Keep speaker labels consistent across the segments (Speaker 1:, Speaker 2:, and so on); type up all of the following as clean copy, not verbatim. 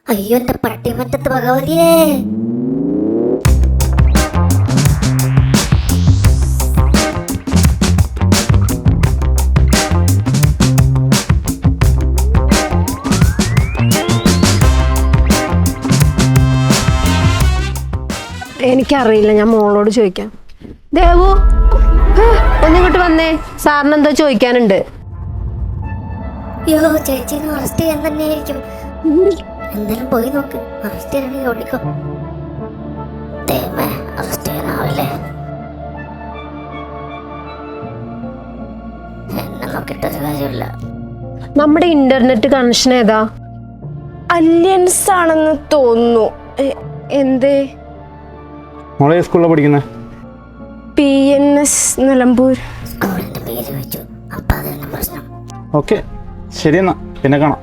Speaker 1: അയ്യോ എന്റെ പട്ടിമറ്റത്ത് ഭഗവതിയേ.
Speaker 2: എനിക്കറിയില്ല, ഞാൻ മോളോട് ചോദിക്കാം. ദേവു ഒന്നിങ്ങോട്ട് വന്നേ, സാറിന് എന്തോ ചോദിക്കാനുണ്ട്.
Speaker 1: അയ്യോ ചേച്ചിനെ അറസ്റ്റ് ചെയ്യാൻ തന്നെയായിരിക്കും. എന്തായാലും പോയി നോക്ക്, അറസ്റ്റ് ചെയ്യണമെങ്കിൽ ഓടിക്കോ. ദൈവമേ, അറസ്റ്റ് ചെയ്യാനാവില്ലേ? എന്നെ നോക്കിയിട്ടൊരു കാര്യമില്ല.
Speaker 2: നമ്മുടെ ഇന്റർനെറ്റ് കണക്ഷൻ ഏതാ?
Speaker 3: അല്യൻസ് ആണെന്ന് തോന്നുന്നു. എന്തേ?
Speaker 4: മോളെ സ്കൂളിലാണ് പഠിക്കുന്നത്?
Speaker 3: PNS നിലമ്പൂർ.
Speaker 1: സ്കൂളിന്റെ പേര് വെച്ചു, അപ്പൊ അത് തന്നെ പ്രശ്നം.
Speaker 4: ഓക്കെ, ശരി എന്നാ, പിന്നെ കാണാം.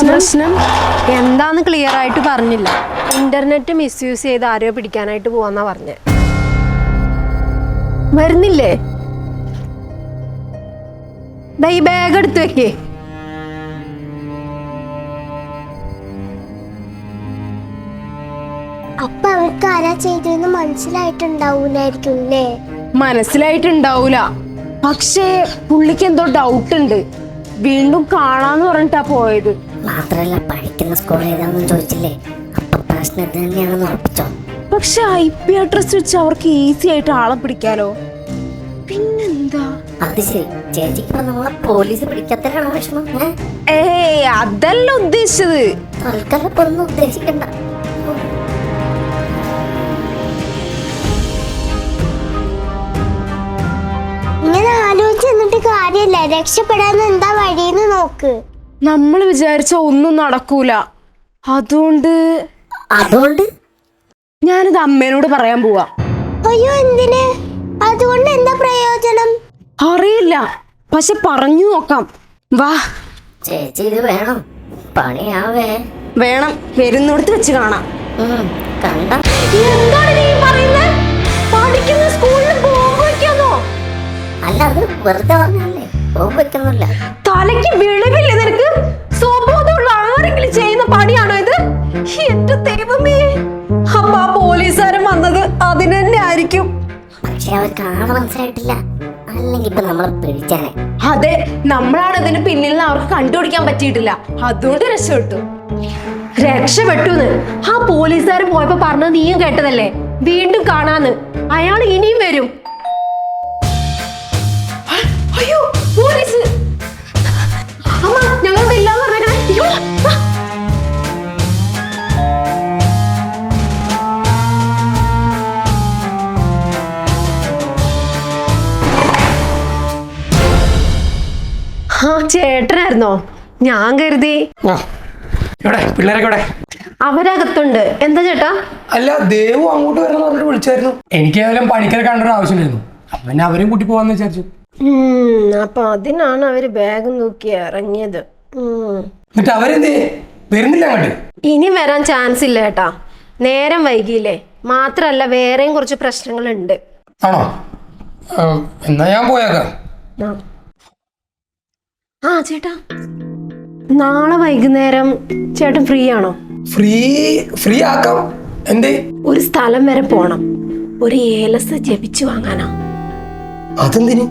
Speaker 3: പ്രശ്നം
Speaker 2: എന്താന്ന് ക്ലിയർ ആയിട്ട് പറഞ്ഞില്ല. ഇന്റർനെറ്റ് മിസ്യൂസ് ചെയ്ത് ആരെയോ പിടിക്കാനായിട്ട് പോവാന്നാ പറഞ്ഞേ. വരുന്നില്ലേ? ദാ ഈ ബാഗ് എടുത്ത് വെക്കേ.
Speaker 5: അപ്പൊ അവർക്ക് ആരാ ചെയ്തെന്ന് മനസ്സിലായിട്ടുണ്ടാവൂലായിരിക്കും അല്ലേ?
Speaker 3: മനസ്സിലായിട്ടുണ്ടാവൂല, പക്ഷേ പുള്ളിക്ക് എന്തോ ഡൗട്ട് ഉണ്ട്. വീണ്ടും കാണാന്ന് പറഞ്ഞിട്ടാ പോയത്.
Speaker 1: മാത്രല്ല പഠിക്കുന്ന സ്കൂൾ ഏതാണെന്നും ചോദിച്ചില്ലേ, അപ്പൊ പ്രശ്നം ഇത് തന്നെയാണെന്ന് ഉറപ്പിച്ചോ.
Speaker 3: പക്ഷെ IP അഡ്രസ് വെച്ച് അവർക്ക് ഈസി ആയിട്ട് ആളെ പിടിക്കാലോ. പിന്നെന്താ?
Speaker 1: അത് ശരി, ചേച്ചിക്ക് ഇപ്പൊ നമ്മളെ പോലീസ് പിടിക്കാത്തതിനാണോ വിഷമം?
Speaker 3: അതല്ല ഉദ്ദേശിച്ചത്.
Speaker 1: തൽക്കാലം ഇപ്പൊ ഒന്നും ഉദ്ദേശിക്കണ്ട.
Speaker 5: ഇങ്ങനെ ആലോചിച്ച് എന്നിട്ട് കാര്യമില്ല, രക്ഷപ്പെടാൻ എന്താ വഴിന്ന് നോക്ക്.
Speaker 3: നമ്മൾ വിചാരിച്ച ഒന്നും നടക്കൂല. അതുകൊണ്ട് ഞാനിത് അമ്മേനോട് പറയാൻ പോവാ.
Speaker 5: അയ്യോ എന്തിന്? അതുകൊണ്ട് എന്താ പ്രയോജനം?
Speaker 3: അറിയില്ല, പക്ഷെ പറഞ്ഞു നോക്കാം. വാ.
Speaker 1: ചേച്ചി ഇത് വേണം, പണിയാവേ.
Speaker 3: വേണം, വരുന്നിടത്ത് വെച്ച് കാണാം.
Speaker 1: കണ്ട
Speaker 3: എന്താണ് നീ പറയുന്നത്? പഠിക്കുന്ന സ്കൂളിൽ ബോംബ് വെക്കാന്നോ?
Speaker 1: അല്ല, അത് വെറുതെ പറഞ്ഞല്ലേ, ബോംബ് വെക്കുന്നില്ല.
Speaker 3: തലയ്ക്ക് വെളിവില്ലേ നിനക്ക്? സ്വബോധമുള്ള ആരെങ്കിലും ചെയ്യുന്ന പണിയാണോ ഇത്? എന്റെ ദൈവമേ, അപ്പൊ ആ പോലീസുകാരൻ വന്നത് അതിന് തന്നെ ആയിരിക്കും.
Speaker 1: പക്ഷെ അവർക്ക് ആളെ മനസ്സിലായിട്ടില്ല, അല്ലെങ്കിൽ ഇപ്പൊ നമ്മളെ പിടിച്ചാനെ.
Speaker 3: അതെ, നമ്മളാണ് ഇതിന് പിന്നിൽ നിന്ന് അവർക്ക് കണ്ടുപിടിക്കാൻ പറ്റിയിട്ടില്ല. അതുകൊണ്ട് രക്ഷപ്പെട്ടു. ആ പോലീസുകാരൻ പോയപ്പോ പറഞ്ഞത് നീയും കേട്ടതല്ലേ, വീണ്ടും കാണാന്ന്. അയാൾ ഇനിയും വരും. അയ്യോ പോലീസ്! അമ്മ, ഞങ്ങളോട് ഇല്ലാന്ന് പറഞ്ഞേക്കണേ. അയ്യോ, ആ ചേട്ടനായിരുന്നോ? ഞാൻ കരുതി.
Speaker 6: പിള്ളേരൊക്കെ
Speaker 3: അവരകത്തുണ്ട്. എന്താ ചേട്ടാ?
Speaker 6: അല്ല, ദേവു അങ്ങോട്ട് വരണം പറഞ്ഞിട്ട് വിളിച്ചായിരുന്നു. എനിക്ക് ഏതായാലും പണിക്കരെ കാണേണ്ട ആവശ്യമായിരുന്നു. അപ്പൊ പിന്നെ അവരെയും കൂട്ടി പോവാന്ന് വിചാരിച്ചു.
Speaker 2: അപ്പൊ അതിനാണ് അവര് ബാഗ് നോക്കി ഇറങ്ങിയത്.
Speaker 6: എന്നിട്ട് അവരെന്തേ വരുന്നില്ല അങ്ങോട്ട്?
Speaker 2: ഇനി വരാൻ ചാൻസ് ഇല്ല ചേട്ടാ, നേരം വൈകിയില്ലേ. മാത്രല്ല വേറെയും കുറച്ച് പ്രശ്നങ്ങളുണ്ട്.
Speaker 6: ആണോ? എന്നാ ഞാൻ പോയേക്കാം.
Speaker 2: ആ ചേട്ടാ, നാളെ വൈകുന്നേരം ചേട്ടൻ ഫ്രീ ആണോ?
Speaker 6: ഫ്രീ ആക്കാം. എന്തേ?
Speaker 2: ഒരു സ്ഥലം വരെ പോണം, ഒരു ഏലസ് ജപിച്ചു വാങ്ങാനാ.
Speaker 6: അതെന്തിന്?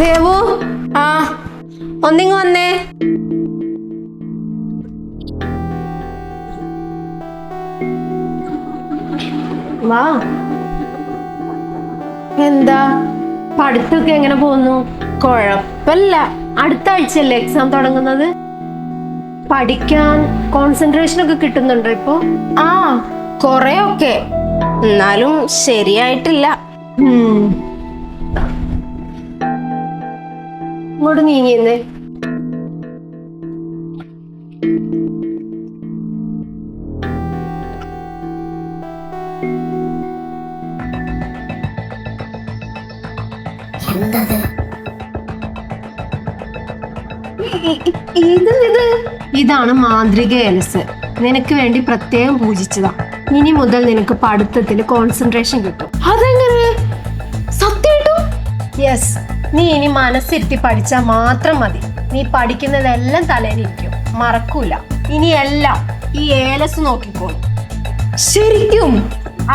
Speaker 2: ദേവു, ഒന്നിങ്ങ് വന്നേ. വാ. എന്താ പഠിത്തമൊക്കെ എങ്ങനെ പോകുന്നു?
Speaker 3: കൊഴപ്പല്ല.
Speaker 2: അടുത്ത ആഴ്ചയല്ലേ എക്സാം തുടങ്ങുന്നത്? പഠിക്കാൻ കോൺസെൻട്രേഷൻ ഒക്കെ കിട്ടുന്നുണ്ടോ ഇപ്പോ?
Speaker 3: കൊറേയൊക്കെ, എന്നാലും ശരിയായിട്ടില്ല.
Speaker 2: ഇങ്ങോട്ട് നീങ്ങിയെന്നേ.
Speaker 1: എന്താ
Speaker 2: ഇതാണ് മാന്ത്രിക ഏലസ്. നിനക്ക് വേണ്ടി പ്രത്യേകം പൂജിച്ചതാ. ഇനി മുതൽ നിനക്ക് പഠിത്തത്തിൽ കോൺസെൻട്രേഷൻ കിട്ടും.
Speaker 3: അതെങ്ങനെ? സത്യമായിട്ടും?
Speaker 2: യെസ്, നീ ഇനി മനസ്സിരുത്തി പഠിച്ചാൽ മാത്രം മതി. നീ പഠിക്കുന്നതെല്ലാം തലയിലിരിക്കും, മറക്കൂല. ഇനി എല്ലാം ഈ ഏലസ് നോക്കിക്കോളും.
Speaker 3: ശരിക്കും?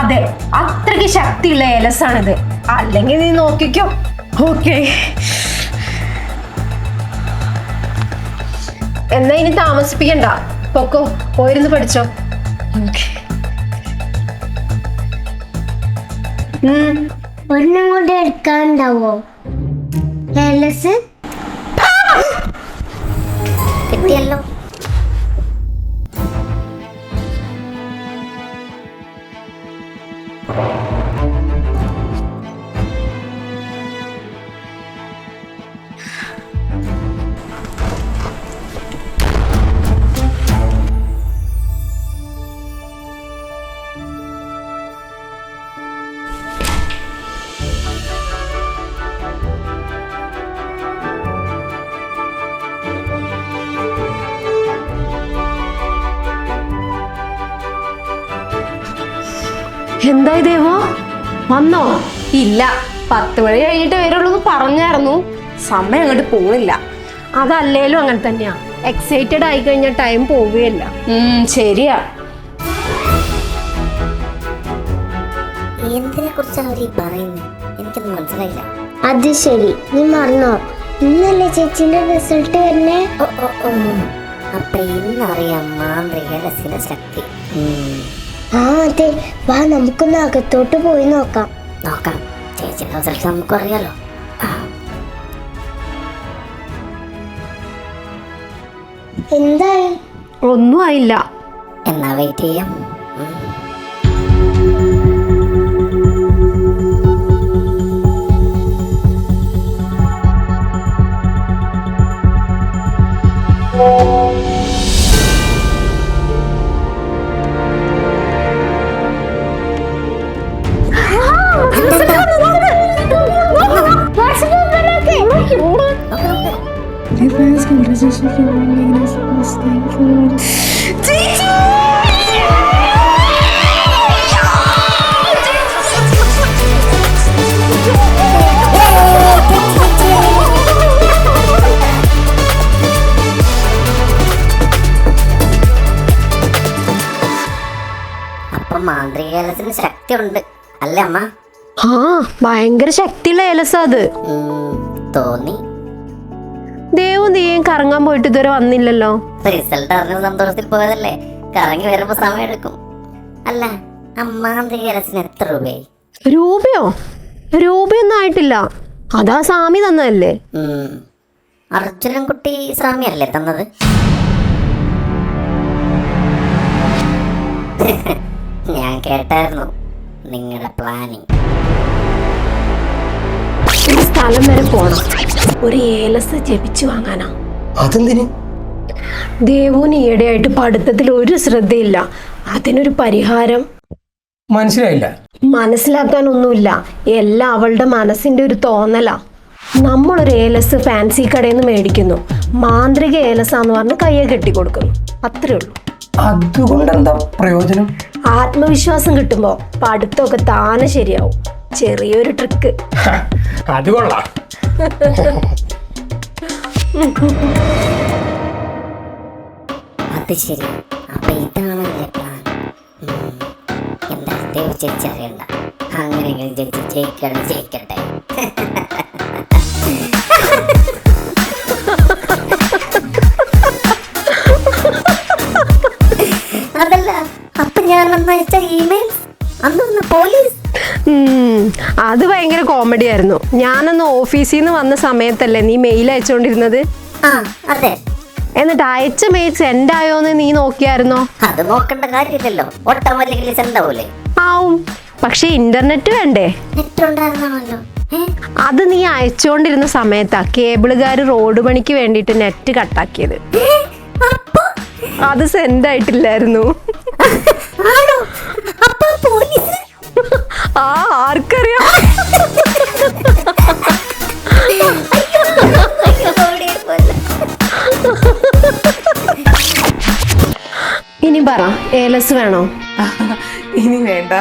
Speaker 2: അതെ, അത്രയ്ക്ക് ശക്തിയുള്ള ഏലസാണിത്. അല്ലെങ്കിൽ നീ നോക്കിക്കോ.
Speaker 3: ഓക്കെ.
Speaker 2: എന്നാ ഇനി താമസിപ്പിക്കണ്ട, പൊക്കോ, പോയിരുന്ന് പഠിച്ചോ.
Speaker 5: ഒരെണ്ണം കൂടെ എടുക്കാണ്ടാവോ? ഏലസ്
Speaker 1: കിട്ടിയല്ലോ.
Speaker 2: എന്തായി ദേവോ, വന്നോ?
Speaker 3: ഇല്ല, 10 മണി കഴിഞ്ഞിട്ട് വരുള്ളൂ എന്ന് പറഞ്ഞായിരുന്നു. സമയം അങ്ങോട്ട് പോണില്ല.
Speaker 2: അതല്ലേലും അങ്ങനെ തന്നെയാ. എക്സൈറ്റഡ് ആയി കഴിഞ്ഞാൽ ടൈം പോവുകയല്ല.
Speaker 3: ശരിയാ.
Speaker 1: എന്തിനെ കുറിച്ചാണ് അവർ ഈ പറയുന്നത്? എനിക്കൊന്നും മനസ്സിലായില്ല.
Speaker 5: അത് ശരി, നീ മറന്നോ? ഇന്നല്ലേ ചേച്ചിന്റെ റിസൾട്ട് തന്നെ?
Speaker 1: അപ്പൊ ഇന്നറിയാം മാന്ത്രിക രസിന്റെ ശക്തി.
Speaker 5: ആ അതെ, വാ നമുക്കൊന്ന് അകത്തോട്ട് പോയി നോക്കാം.
Speaker 1: നോക്കാം, ചേച്ചിയുടെ റിസൾട്ട് നമുക്കും അറിയാലോ.
Speaker 5: എന്തായി?
Speaker 2: ഒന്നും ആയില്ല.
Speaker 1: എന്നാ വെയിറ്റ് ചെയ്യാം. അപ്പൊ മാന്ത്രിക ഏലസിന് ശക്തി ഉണ്ട് അല്ലേ അമ്മ?
Speaker 2: ആ, ഭയങ്കര ശക്തിയുള്ള ഏലസാ അത്.
Speaker 1: തോന്നി.
Speaker 2: ദേവും നീയും കറങ്ങാൻ പോയിട്ട് ഇതുവരെ വന്നില്ലല്ലോ.
Speaker 1: റിസൾട്ട് അറിഞ്ഞ സന്തോഷത്തിൽ പോയതല്ലേ, കറങ്ങി വരുമ്പോ സമയം എടുക്കും. അല്ല, ആ മാന്ത്രിക ഏലസിന് എത്ര രൂപയായി?
Speaker 2: രൂപയോ? രൂപയൊന്നും ആയിട്ടില്ല. അതാ സ്വാമി തന്നതല്ലേ.
Speaker 1: അർജുനൻ കുട്ടി സ്വാമിയല്ലേ തന്നത്? ഞാൻ കേട്ടായിരുന്നു നിങ്ങളുടെ പ്ലാനിങ്.
Speaker 2: ഒരു സ്ഥലം വരെ പോണം, ഒരു ഏലസ് ജപിച്ചു വാങ്ങാനാ.
Speaker 6: അതെന്തിന്?
Speaker 2: ദേവുന് ഈയിടെയായിട്ട് പഠിത്തത്തിൽ ഒരു ശ്രദ്ധയില്ല. അതിനൊരു പരിഹാരം
Speaker 6: മനസ്സിലായില്ല.
Speaker 2: മനസ്സിലാക്കാനൊന്നുമില്ല, എല്ലാം അവളുടെ മനസ്സിന്റെ ഒരു തോന്നലാ. നമ്മളൊരു ഏലസ് ഫാൻസി കടയിൽ നിന്ന് മേടിക്കുന്നു, മാന്ത്രിക ഏലസാന്ന് പറഞ്ഞ് കയ്യെ കെട്ടിക്കൊടുക്കുന്നു, അത്രേ ഉള്ളൂ.
Speaker 6: അതുകൊണ്ട് എന്താ പ്രയോജനം?
Speaker 2: ആത്മവിശ്വാസം കിട്ടുമ്പോ പഠിത്തമൊക്കെ താനെ ശരിയാവും. ചെറിയൊരു ട്രിക്ക്.
Speaker 6: അത് കൊള്ളാം.
Speaker 1: അത് ശരി, അപ്പൊ ഇതാണ് പ്ലാൻ. എന്താ ദേവ് ചേച്ചി അറിയണ്ട, അങ്ങനെയെങ്കിലും ചേച്ചി ജയിക്കട്ടെ. അതല്ല, അപ്പൊ ഞാൻ അയച്ച ഇമെയിൽ അന്ന് പോലീസ്.
Speaker 2: അത് ഭയങ്കര കോമഡി ആയിരുന്നു. ഞാനന്ന് ഓഫീസിൽ നിന്ന് വന്ന സമയത്തല്ലേ നീ മെയിൽ അയച്ചോണ്ടിരുന്നത്?
Speaker 1: അതെ.
Speaker 2: എന്നിട്ട് അയച്ച മെയിൽ സെൻഡ് ആയോന്ന് നീ നോക്കിയായിരുന്നോ?
Speaker 1: അത് നോക്കേണ്ട കാര്യമില്ലല്ലോ, ഓട്ടോമാറ്റിക്കലി സെൻഡ് ആവൂലേ?
Speaker 2: ആവും, പക്ഷെ ഇന്റർനെറ്റ് വേണ്ടേ?
Speaker 1: നെറ്റ് ഉണ്ടായിരുന്നല്ലോ.
Speaker 2: അത് നീ അയച്ചോണ്ടിരുന്ന സമയത്താ കേബിളുകാർ റോഡ് പണിക്ക് വേണ്ടിയിട്ട് നെറ്റ് കട്ടാക്കിയത്. അത് സെൻഡ് ആയിട്ടില്ലായിരുന്നു. ആർക്കറിയാം. പറ, ഏലസ് വേണോ?
Speaker 3: ഇനി വേണ്ട.